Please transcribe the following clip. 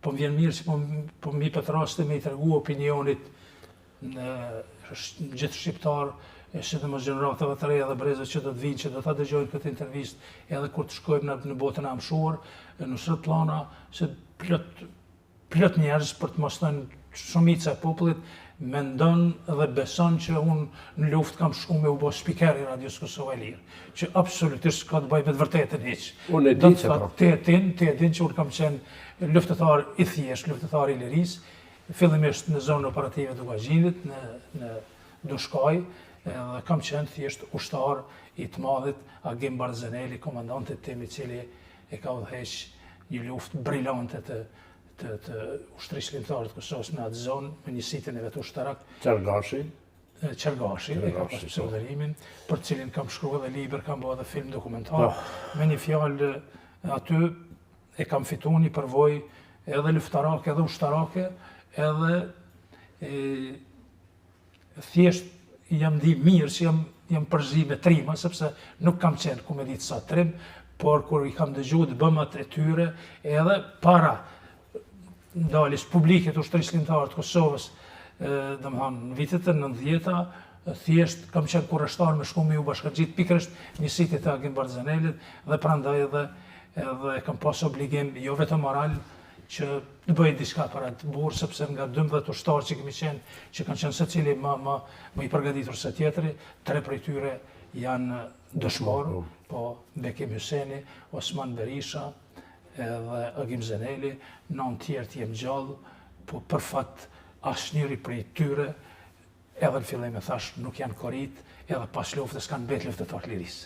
po më vjen mirë që po mi për të rastë me i tregu opinionit në gjithë shqiptar, sidomos gjeneratave të reja dhe brezët që do të vinë, që do ta dëgjojnë këtë intervistë, edhe kur të shkojmë në botën e amshuar, në sot plana se plot njerëz për të mos thënë shumica e popullit mendon dhe beson që unë në luftë kam shku me u bo spiker i Radios Kosova e Lirë, që absolutisht ka të bëj me të vërtetën hiç. Unë e di se pra. Ti e din që unë kam qenë luftëtar i thjesht, luftëtar i lirisë, fillimisht në zonën operative të Gazhinit, në Dushkaj, dhe kam qenë thjesht ushtar i të madhit Agim Barzaneli, komandantit tim i cili e ka udhëheq një luftë brillante të ushtrisë ligjore të Kosovës në atë zonë, me një sitin e vet ushtarak. Qergashi, e ka pas pseudonimin, për cilin kam shkruar edhe libër, kam bërë edhe film dokumentar. Me një fjalë, aty e kam fituar një përvojë edhe luftarake, edhe ushtarake, edhe thjesht jam di mirë që jam përzi me trima, sepse nuk kam qenë, ku me ditë sa trim, por kur i kam dëgjuar të bëmat e tyre, edhe para ndaljes publike të ushtrisë ligjore të Kosovës, domethënë në vitet e 90-ta, thjesht kam qenë kurreshtar me shku me u bashkëngjit pikërisht njësitit të Agim Barzanelit, dhe prandaj edhe kam pas obligim jo vetëm moral që të bëj diçka për atë burr, sepse nga 12 ushtarë që kemi qenë, që kanë qenë secili më i përgatitur se tjetri, 3 prej tyre janë dëshmorë, po Bekim Hyseni, Osman Berisha, edhe Agim Zeneli, 9 tjerë të jem gjallë, po për fat asnjëri prej tyre, edhe në fillim e thash, nuk janë korrit, edhe pas luftës kanë mbet luftëtar të lirisë.